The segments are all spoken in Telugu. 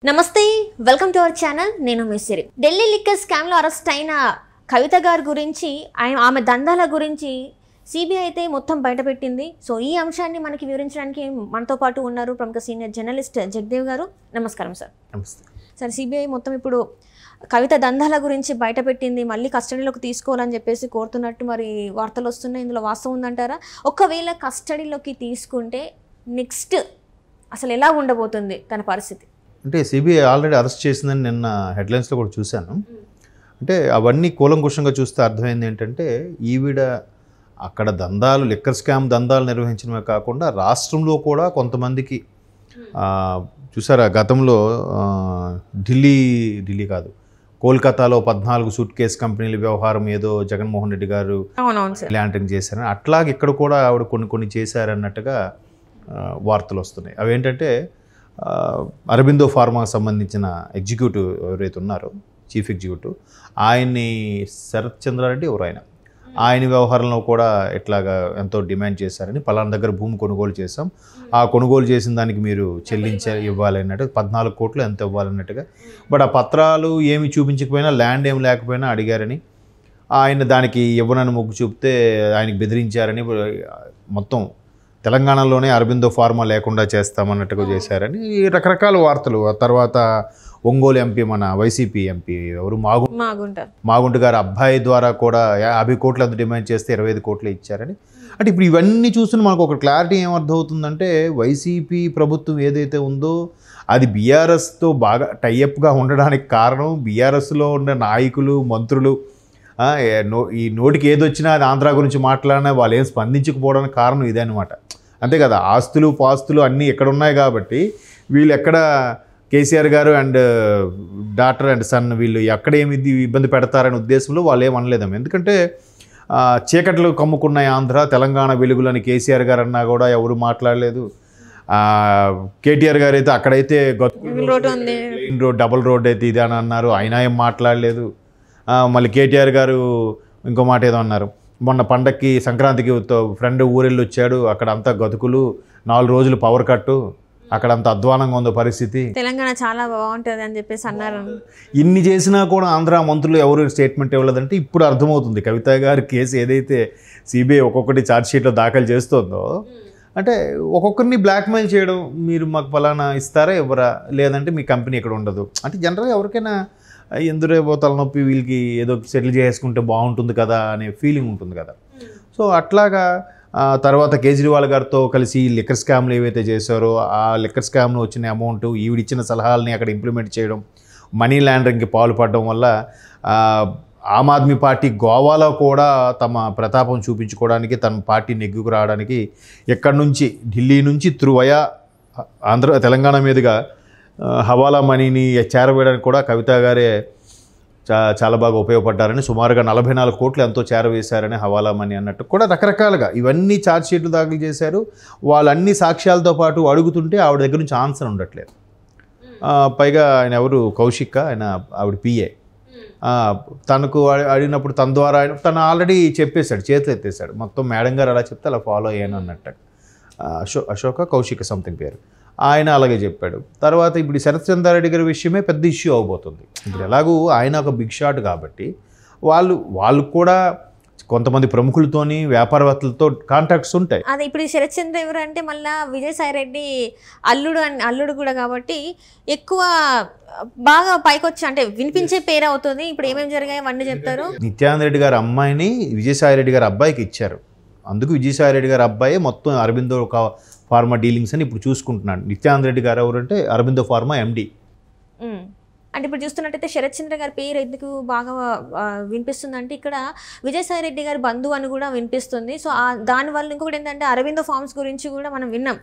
నమస్తే వెల్కమ్ టు అవర్ ఛానల్ నేను మిస్సిరి ఢిల్లీ లిక్కర్ స్కామ్ లో అరెస్ట్ అయిన కవిత గారి గురించి ఆమె దందాల గురించి సిబిఐ అయితే మొత్తం బయటపెట్టింది. సో ఈ అంశాన్ని మనకి వివరించడానికి మనతో పాటు ఉన్నారు ప్రముఖ సీనియర్ జర్నలిస్ట్ జగదేవ్ గారు. నమస్కారం సార్. నమస్తే సార్, సిబిఐ మొత్తం ఇప్పుడు కవిత దందాల గురించి బయటపెట్టింది, మళ్ళీ కస్టడీలోకి తీసుకోవాలని చెప్పేసి కోరుతున్నట్టు మరి వార్తలు వస్తున్నాయి. ఇందులో వాస్తవం ఉందంటారా? ఒకవేళ కస్టడీలోకి తీసుకుంటే నెక్స్ట్ అసలు ఎలా ఉండబోతుంది తన పరిస్థితి? అంటే సిబిఐ ఆల్రెడీ అరెస్ట్ చేసిందని నిన్న హెడ్లైన్స్లో కూడా చూశాను. అంటే అవన్నీ కూలంకుషంగా చూస్తే అర్థమైంది ఏంటంటే ఈవిడ అక్కడ దందాలు లిక్కర్ స్కామ్ దందాలు నిర్వహించడమే కాకుండా రాష్ట్రంలో కూడా కొంతమందికి చూసారా, గతంలో ఢిల్లీ కాదు కోల్కతాలో 14 సూట్ కేస్ కంపెనీల వ్యవహారం ఏదో జగన్మోహన్ రెడ్డి గారు ల్యాండరింగ్ చేశారని, అట్లాగే ఇక్కడ కూడా ఆవిడ కొన్ని చేశారన్నట్టుగా వార్తలు వస్తున్నాయి. అవేంటంటే అరబిందో ఫార్మాకు సంబంధించిన ఎగ్జిక్యూటివ్ ఎవరైతే ఉన్నారో చీఫ్ ఎగ్జిక్యూటివ్ ఆయన్ని శరత్ చంద్రారెడ్డి ఆయన వ్యవహారంలో కూడా ఇట్లాగా ఎంతో డిమాండ్ చేశారని, పలానా దగ్గర భూమి కొనుగోలు చేశాం, ఆ కొనుగోలు చేసిన దానికి మీరు ఇవ్వాలన్నట్టు 14 కోట్లు ఎంత ఇవ్వాలన్నట్టుగా. బట్ ఆ పత్రాలు ఏమి చూపించకపోయినా ల్యాండ్ ఏమి లేకపోయినా అడిగారని, ఆయన దానికి ఇవ్వనని మొగ్గు చూపితే ఆయనకి బెదిరించారని, మొత్తం తెలంగాణలోనే అరబిందో ఫార్మా లేకుండా చేస్తామన్నట్టుగా చేశారని రకరకాల వార్తలు. ఆ తర్వాత ఒంగోలు ఎంపీ మన వైసీపీ ఎంపీ ఎవరు మాగుంట గారు అబ్బాయి ద్వారా కూడా 50 కోట్లు అంత డిమాండ్ చేస్తే 25 కోట్లు ఇచ్చారని. అంటే ఇప్పుడు ఇవన్నీ చూస్తున్న మనకు ఒక క్లారిటీ ఏమర్థమవుతుందంటే వైసీపీ ప్రభుత్వం ఏదైతే ఉందో అది బీఆర్ఎస్తో బాగా టైఅప్గా ఉండడానికి కారణం బీఆర్ఎస్లో ఉన్న నాయకులు మంత్రులు ఈ నోటికి ఏదొచ్చినా అది ఆంధ్ర గురించి మాట్లాడినా వాళ్ళు ఏం స్పందించకపోవడానికి కారణం ఇదే అనమాట. అంతే కదా, ఆస్తులు పాస్తులు అన్నీ ఎక్కడ ఉన్నాయి కాబట్టి వీళ్ళు ఎక్కడ కేసీఆర్ గారు అండ్ డాటర్ అండ్ సన్ వీళ్ళు ఎక్కడ ఏమి ఇబ్బంది పెడతారనే ఉద్దేశంలో వాళ్ళు ఏమనలేదాం. ఎందుకంటే చీకట్లు కమ్ముకున్నాయి ఆంధ్ర, తెలంగాణ వెలుగులని కేసీఆర్ గారు అన్నా కూడా ఎవరు మాట్లాడలేదు. కేటీఆర్ గారు అయితే అక్కడైతే డబుల్ రోడ్ అయితే ఇది అని అన్నారు, అయినా ఏం మాట్లాడలేదు. మళ్ళీ కేటీఆర్ గారు ఇంకో మాట ఏదో అన్నారు, మొన్న పండక్కి సంక్రాంతికి ఫ్రెండ్ ఊరెళ్ళి వచ్చాడు, అక్కడ అంతా గతుకులు, 4 రోజులు పవర్ కట్టు, అక్కడ అంత అధ్వానంగా ఉందో పరిస్థితి, తెలంగాణ చాలా బాగుంటుంది అని చెప్పేసి అన్నారు. ఇన్ని చేసినా కూడా ఆంధ్ర మంత్రులు ఎవరు స్టేట్మెంట్ ఇవ్వలేదంటే ఇప్పుడు అర్థమవుతుంది కవిత గారి కేసు ఏదైతే సిబిఐ ఒక్కొక్కటి ఛార్జ్షీట్లో దాఖలు చేస్తుందో, అంటే ఒక్కొక్కరిని బ్లాక్మెయిల్ చేయడం, మీరు మాకు ఫలానా ఇస్తారా ఇవ్వరా, లేదంటే మీ కంపెనీ ఇక్కడ ఉండదు. అంటే జనరల్గా ఎవరికైనా ఎందురేమో తలనొప్పి, వీళ్ళకి ఏదో సెటిల్ చేసుకుంటే బాగుంటుంది కదా అనే ఫీలింగ్ ఉంటుంది కదా. సో అట్లాగా తర్వాత కేజ్రీవాల్ గారితో కలిసి లిక్కర్ స్కామ్లు ఏవైతే చేశారో ఆ లిక్కర్ స్కామ్లో వచ్చిన అమౌంట్ ఈవిడిచ్చిన సలహాలని అక్కడ ఇంప్లిమెంట్ చేయడం, మనీ లాండరింగ్కి పాల్పడడం వల్ల ఆమ్ ఆద్మీ పార్టీ గోవాలో కూడా తమ ప్రతాపం చూపించుకోవడానికి, తమ పార్టీ నెగ్గుకు రావడానికి ఎక్కడి నుంచి ఢిల్లీ నుంచి వయా తెలంగాణ మీదుగా హవాలా మనీని చేరవేయడానికి కూడా కవిత గారే చాలా బాగా ఉపయోగపడ్డారని, సుమారుగా 44 కోట్లు ఎంతో చేరవేశారని హవాలా మనీ అన్నట్టు కూడా రకరకాలుగా ఇవన్నీ ఛార్జ్షీట్లు దాఖలు చేశారు. వాళ్ళన్ని సాక్ష్యాలతో పాటు అడుగుతుంటే ఆవిడ దగ్గర నుంచి ఆన్సర్ ఉండట్లేదు. పైగా ఆయన ఎవరు కౌశిక్, ఆవిడ పిఏ, తనకు అడిగినప్పుడు తన ద్వారా తను ఆల్రెడీ చెప్పేశాడు, చేతులు ఎత్తేసాడు, మొత్తం మేడం గారు అలా చెప్తే అలా ఫాలో అయ్యాను అన్నట్టు. అశోక కౌశిక్ సంథింగ్ పేరు, ఆయన అలాగే చెప్పాడు. తర్వాత ఇప్పుడు శరత్ చంద్రారెడ్డి గారి విషయమే పెద్ద ఇష్యూ అవబోతుంది. ఇప్పుడు ఎలాగూ ఆయన ఒక బిగ్ షాట్ కాబట్టి వాళ్ళు కూడా కొంతమంది ప్రముఖులతోని వ్యాపారవేత్తలతో కాంటాక్ట్స్ ఉంటాయి. అదే ఇప్పుడు శరత్ చంద్ర ఎవరు అంటే మళ్ళీ విజయసాయిరెడ్డి అల్లుడు కూడా కాబట్టి ఎక్కువ బాగా పైకొచ్చి అంటే వినిపించే పేరు అవుతుంది. ఇప్పుడు ఏమేమి జరిగాయి అవన్నీ చెప్తారు. నిత్యానంద రెడ్డి గారి అమ్మాయిని విజయసాయిరెడ్డి గారి అబ్బాయికి ఇచ్చారు. అందుకు విజయసాయిరెడ్డి గారి అబ్బాయి మొత్తం అరబిందో ఫార్మా డీలింగ్స్ అని ఇప్పుడు చూసుకుంటున్నాడు. నిత్యానంద రెడ్డి గారు ఎవరంటే అరబిందో ఫార్మా ఎండి. అంటే ఇప్పుడు చూస్తున్నట్టయితే శరత్ చంద్ర గారి పేరు ఎందుకు బాగా వినిపిస్తుంది అంటే ఇక్కడ విజయసాయి రెడ్డి గారి బంధువు అని కూడా వినిపిస్తుంది. సో దానివల్ల ఇంకొకటి ఏంటంటే అరబిందో ఫార్మ్స్ గురించి కూడా మనం విన్నాం,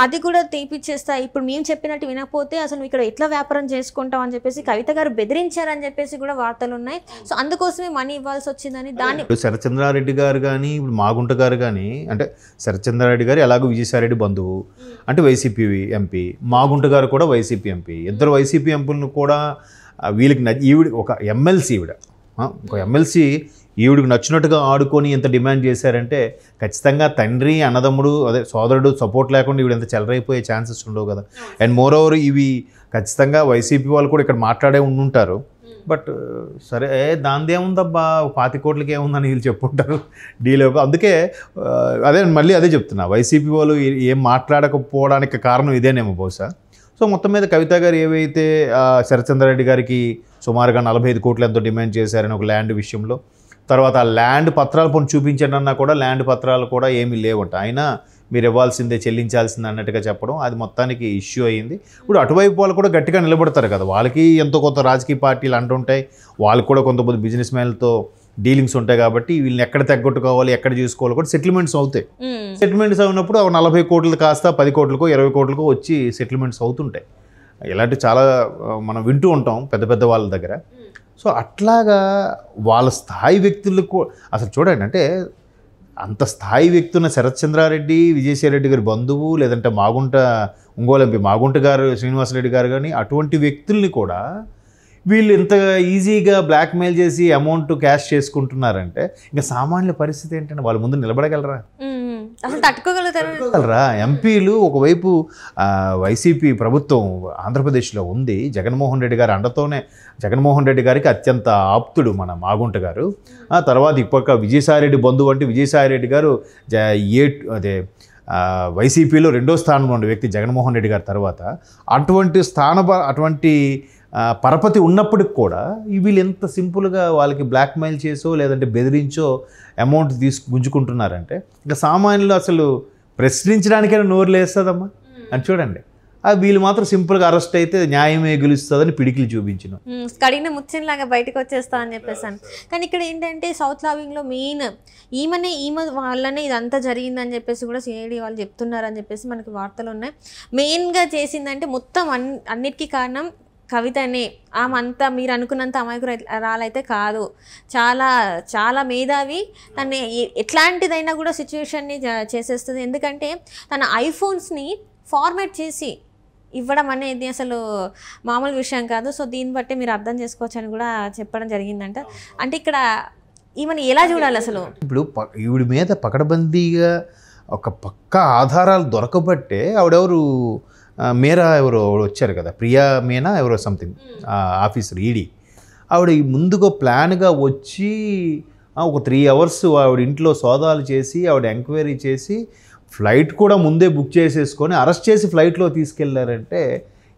అది కూడా తీపిచ్చేస్తా, ఇప్పుడు మేము చెప్పినట్టు వినకపోతే అసలు ఇక్కడ ఎట్లా వ్యాపారం చేసుకుంటాం అని చెప్పేసి కవిత గారు బెదిరించారని చెప్పేసి కూడా వార్తలు ఉన్నాయి. సో అందుకోసమే మనీ ఇవ్వాల్సి వచ్చిందని దాన్ని శరత్ చంద్రారెడ్డి గారు కానీ ఇప్పుడు మాగుంట గారు కానీ, అంటే శరత్ చంద్రారెడ్డి గారు ఎలాగో విజయసాయిరెడ్డి బంధువు అంటే వైసీపీ ఎంపీ, మాగుంట గారు కూడా వైసీపీ ఎంపీ, ఇద్దరు వైసీపీ ఎంపీలను కూడా వీళ్ళకి ఈవిడ ఒక ఎమ్మెల్సీ, ఒక ఎమ్మెల్సీ ఈవిడికి నచ్చినట్టుగా ఆడుకొని ఎంత డిమాండ్ చేశారంటే ఖచ్చితంగా తండ్రి అన్నదమ్ముడు అదే సోదరుడు సపోర్ట్ లేకుండా ఈవిడ ఎంత చెలరైపోయే ఛాన్సెస్ ఉండవు కదా. అండ్ మోర్ ఓవర్ ఇవి ఖచ్చితంగా వైసీపీ వాళ్ళు కూడా ఇక్కడ మాట్లాడే ఉండుంటారు. బట్ సరే దానిదేముందబ్బా 20 కోట్లకి ఏముందని వీళ్ళు చెప్పుంటారు డీల్. అందుకే అదే మళ్ళీ అదే చెప్తున్నా, వైసీపీ వాళ్ళు ఏం మాట్లాడకపోవడానికి కారణం ఇదేనేమో బహుశా. సో మొత్తం మీద కవిత గారు ఏవైతే శరత్చంద్రారెడ్డి గారికి సుమారుగా 45 కోట్లు ఎంతో డిమాండ్ చేశారని ఒక ల్యాండ్ విషయంలో, తర్వాత ఆ ల్యాండ్ పత్రాలు పోనీ చూపించండి అన్నా కూడా ల్యాండ్ పత్రాలు కూడా ఏమీ లేవట. అయినా మీరు ఇవ్వాల్సిందే చెల్లించాల్సిందే అన్నట్టుగా చెప్పడం అది మొత్తానికి ఇష్యూ అయ్యింది. ఇప్పుడు అటువైపు వాళ్ళు కూడా గట్టిగా నిలబడతారు కదా, వాళ్ళకి ఎంతో కొంత రాజకీయ పార్టీలు అంటుంటాయి, వాళ్ళకి కూడా కొంతమంది బిజినెస్ మ్యాన్లతో డీలింగ్స్ ఉంటాయి కాబట్టి వీళ్ళని ఎక్కడ తగ్గొట్టుకోవాలి ఎక్కడ చేసుకోవాలి కూడా సెటిల్మెంట్స్ అవుతాయి. సెటిల్మెంట్స్ అయినప్పుడు 40 కోట్లు కాస్త 10 కోట్లకో 20 కోట్లకో వచ్చి సెటిల్మెంట్స్ అవుతుంటాయి. ఇలాంటి చాలా మనం వింటూ ఉంటాం పెద్ద పెద్ద వాళ్ళ దగ్గర. సో అట్లాగా వాళ్ళ స్థాయి వ్యక్తులకు అసలు చూడండి, అంటే అంత స్థాయి వ్యక్తి ఉన్న శరత్చంద్రారెడ్డి విజయసాయిరెడ్డి గారి బంధువు, లేదంటే ఒంగోలు ఎంపీ మాగుంట గారు శ్రీనివాసరెడ్డి గారు కానీ అటువంటి వ్యక్తుల్ని కూడా వీళ్ళు ఇంత ఈజీగా బ్లాక్మెయిల్ చేసి అమౌంట్ క్యాష్ చేసుకుంటున్నారంటే ఇంకా సామాన్య పరిస్థితి ఏంటంటే వాళ్ళ ముందు నిలబడగలరా? అసలు తట్టుకోగలరా? ఎంపీలు ఒకవైపు వైసీపీ ప్రభుత్వం ఆంధ్రప్రదేశ్లో ఉంది, జగన్మోహన్ రెడ్డి గారి అండతోనే, జగన్మోహన్ రెడ్డి గారికి అత్యంత ఆప్తుడు మన మాగుంట గారు. ఆ తర్వాత ఇప్పటిక విజయసాయిరెడ్డి బంధువు అంటే విజయసాయిరెడ్డి గారు వైసీపీలో 2వ స్థానంలో ఉన్న వ్యక్తి జగన్మోహన్ రెడ్డి గారి తర్వాత. అటువంటి పరపతి ఉన్నప్పటికి కూడా వీళ్ళు ఎంత సింపుల్గా వాళ్ళకి బ్లాక్మెయిల్ చేసో లేదంటే బెదిరించో అమౌంట్ గుంజుకుంటున్నారంటే ఇంకా సామాన్యులు అసలు ప్రశ్నించడానికైనా నోరు లేస్తుందమ్మా అని చూడండి. వీళ్ళు మాత్రం సింపుల్గా అరెస్ట్ అయితే న్యాయమే గెలుస్తుందని పిడికిలు చూపించిన కడిగిన ముత్యంలాగా బయటకు వచ్చేస్తా అని చెప్పేసాను. కానీ ఇక్కడ ఏంటంటే సౌత్ లావింగ్లో మెయిన్ ఈమె వాళ్ళనే ఇదంతా జరిగిందని చెప్పేసి కూడా సిఐడి వాళ్ళు చెప్తున్నారని చెప్పేసి మనకి వార్తలు ఉన్నాయి. మెయిన్గా చేసిందంటే మొత్తం అన్నిటికీ కారణం కవితనే. ఆమంతా మీరు అనుకున్నంత అమాయకురాలైతే కాదు, చాలా చాలా మేధావి. తను ఎట్లాంటిదైనా కూడా సిచ్యువేషన్ని చేసేస్తుంది. ఎందుకంటే తన ఐఫోన్స్ని ఫార్మాట్ చేసి ఇవ్వడం అనేది అసలు మామూలు విషయం కాదు. సో దీన్ని బట్టి మీరు అర్థం చేసుకోవచ్చు అని కూడా చెప్పడం జరిగిందంట. అంటే ఇక్కడ ఈమెను ఎలా చూడాలి అసలు? ఇప్పుడు ఈవిడి మీద పకడ్బందీగా ఒక పక్కా ఆధారాలు దొరకబట్టే ఆవిడెవరు మీరా ఎవరో వచ్చారు కదా, ప్రియా మీనా ఎవరో సంథింగ్ ఆఫీసర్ ఈడీ, ఆవిడ ముందుగా ప్లాన్గా వచ్చి ఒక 3 అవర్స్ ఆవిడ ఇంట్లో సోదాలు చేసి ఆవిడ ఎంక్వైరీ చేసి ఫ్లైట్ కూడా ముందే బుక్ చేసేసుకొని అరెస్ట్ చేసి ఫ్లైట్లో తీసుకెళ్లారంటే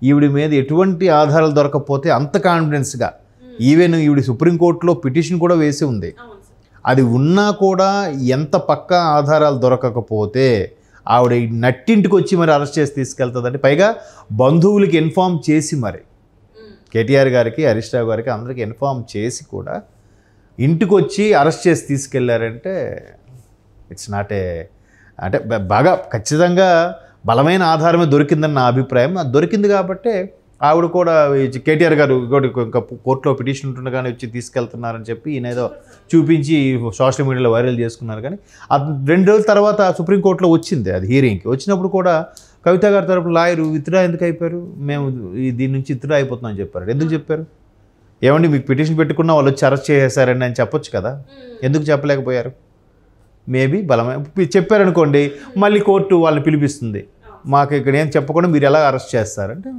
ఈవిడి మీద ఎటువంటి ఆధారాలు దొరకకపోతే అంత కాన్ఫిడెన్స్గా ఈవెన్ ఈవిడ సుప్రీంకోర్టులో పిటిషన్ కూడా వేసి ఉంది. అది ఉన్నా కూడా ఎంత పక్కా ఆధారాలు దొరకకపోతే ఆవిడ నట్టింటికి వచ్చి మరి అరెస్ట్ చేసి తీసుకెళ్తుందంటే, పైగా బంధువులకి ఇన్ఫామ్ చేసి మరి కేటీఆర్ గారికి హరీష్ రావు గారికి అందరికీ ఇన్ఫామ్ చేసి కూడా ఇంటికి వచ్చి అరెస్ట్ చేసి తీసుకెళ్లారంటే ఇట్స్ నాట్ అంటే బాగా ఖచ్చితంగా బలమైన ఆధారమే దొరికిందని నా అభిప్రాయం. అది దొరికింది కాబట్టే ఆవిడ కూడా కేటీఆర్ గారు ఇంకా కోర్టులో పిటిషన్ ఉంటుండగానే వచ్చి తీసుకెళ్తున్నారని చెప్పి ఈయన ఏదో చూపించి సోషల్ మీడియాలో వైరల్ చేసుకున్నారు. కానీ 2 రోజుల తర్వాత సుప్రీంకోర్టులో వచ్చింది అది హీరింగ్కి. వచ్చినప్పుడు కూడా కవిత గారి తరపున లాయరు విత్డ్రా ఎందుకు అయిపోయారు, మేము దీని నుంచి విత్డ్రా అయిపోతున్నామని చెప్పారు. ఎందుకు చెప్పారు? ఏమండి మీకు పిటిషన్ పెట్టుకున్నా వాళ్ళు వచ్చి అరెస్ట్ చేసేసారండి అని చెప్పొచ్చు కదా, ఎందుకు చెప్పలేకపోయారు? మేబీ బలమైన చెప్పారనుకోండి మళ్ళీ కోర్టు వాళ్ళని పిలిపిస్తుంది, మాకు ఇక్కడ ఏం చెప్పకుండా మీరు ఎలా అరెస్ట్ చేస్తారంటే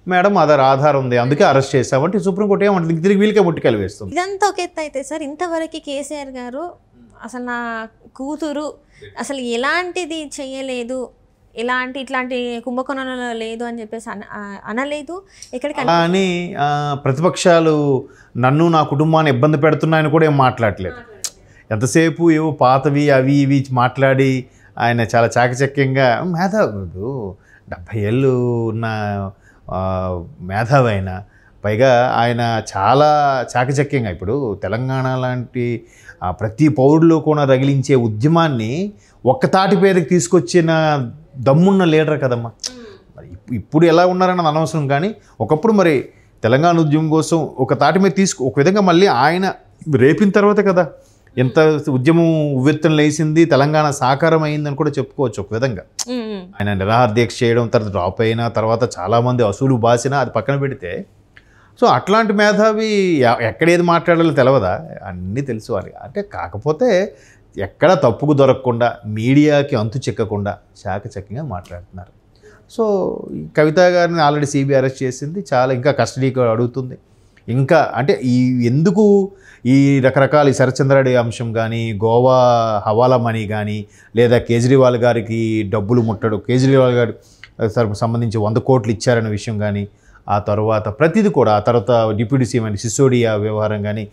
మేడం ఆధారం ఉంది అందుకే అరెస్ట్ చేసామంటే సుప్రీంకోర్టు ఏమంటుంది, తిరిగి వీళ్ళకే ముట్టుకెళ్ళి వేస్తుంది. ఇదంతా ఒక ఎత్తు అయితే సార్, ఇంతవరకు కేసీఆర్ గారు అసలు నా కూతురు అసలు ఎలాంటిది చేయలేదు, ఇట్లాంటి కుంభకోణంలో లేదు అని చెప్పేసి అనలేదు ఎక్కడికి. అని ప్రతిపక్షాలు నన్ను నా కుటుంబాన్ని ఇబ్బంది పెడుతున్నాయని కూడా ఏం మాట్లాడలేదు. ఎంతసేపు ఏవో పాతవి అవి ఇవి మాట్లాడి ఆయన చాలా చాకచక్యంగా మేధావుడు 70 ఏళ్ళు ఉన్న మేధావి ఆయన, పైగా ఆయన చాలా చాకచక్యంగా ఇప్పుడు తెలంగాణ లాంటి ప్రతి పౌరులో కూడా రగిలించే ఉద్యమాన్ని ఒక్కతాటి పేదకి తీసుకొచ్చిన దమ్మున్న లీడర్ కదమ్మా. మరి ఇప్పుడు ఎలా ఉన్నారన్నది అనవసరం, కానీ ఒకప్పుడు మరి తెలంగాణ ఉద్యమం కోసం ఒక తాటి మీద ఒక విధంగా మళ్ళీ ఆయన రేపిన తర్వాత కదా ఎంత ఉద్యమం ఉవ్వెత్తున లేచింది, తెలంగాణ సాకారం అయిందని కూడా చెప్పుకోవచ్చు ఒక విధంగా. ఆయన నిరాహార దీక్ష చేయడం, తర్వాత డ్రాప్ అయిన తర్వాత చాలామంది అసూలు బాసినా అది పక్కన పెడితే సో అట్లాంటి మేధావి ఎక్కడ ఏది మాట్లాడాలో తెలియదా, అన్నీ తెలుసు వాళ్ళకి. అంటే కాకపోతే ఎక్కడ తప్పుకు దొరకకుండా మీడియాకి అంతు చిక్కకుండా చాకచక్యంగా మాట్లాడుతున్నారు. సో కవిత గారిని ఆల్రెడీ సిబిఐ అరెస్ట్ చేసింది, చాలా ఇంకా కస్టడీకి అడుగుతుంది. ఇంకా అంటే ఎందుకు ఈ రకరకాల ఈ శరత్చంద్రారెడ్డి అంశం కానీ, గోవా హవాలా మనీ కానీ, లేదా కేజ్రీవాల్ గారికి డబ్బులు ముట్టడు, కేజ్రీవాల్ గారి సంబంధించి 100 కోట్లు ఇచ్చారనే విషయం కానీ, ఆ తర్వాత ప్రతిదీ కూడా, ఆ తర్వాత డిప్యూటీ సీఎం అని సిసోడియా వ్యవహారం కానీ,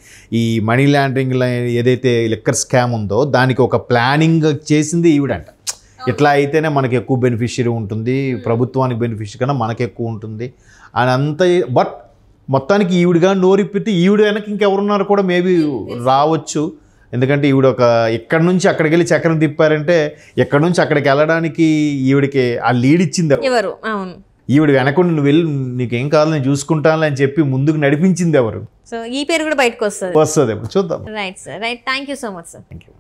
ఈ మనీ లాండరింగ్ ఏదైతే లిక్కర్ స్కామ్ ఉందో దానికి ఒక ప్లానింగ్ చేసింది ఈవిడంట. ఇట్లా అయితేనే మనకి ఎక్కువ బెనిఫిషియరీ ఉంటుంది, ప్రభుత్వానికి బెనిఫిషియరీ కన్నా మనకి ఎక్కువ ఉంటుంది అని అంత. బట్ మొత్తానికి ఈవిడగా నోరిప్పితే ఈవిడ వెనక ఇంకెవరున్నారు కూడా మేబీ రావచ్చు. ఎందుకంటే ఈవిడ ఎక్కడి నుంచి అక్కడికి వెళ్ళి చక్రం తిప్పారంటే, ఎక్కడి నుంచి అక్కడికి వెళ్ళడానికి ఈవిడికి ఆ లీడ్ ఇచ్చింది ఎవరు? అవును, ఈవిడ వెనకుండా నువ్వు వెళ్ళి నీకేం కావాలి నేను చూసుకుంటాను అని చెప్పి ముందుకు నడిపించింది ఎవరు? సో ఈ పేరు కూడా బయటకు వస్తుంది. ఇప్పుడు చూద్దాం. Right sir, right. Thank you so much sir. Thank you.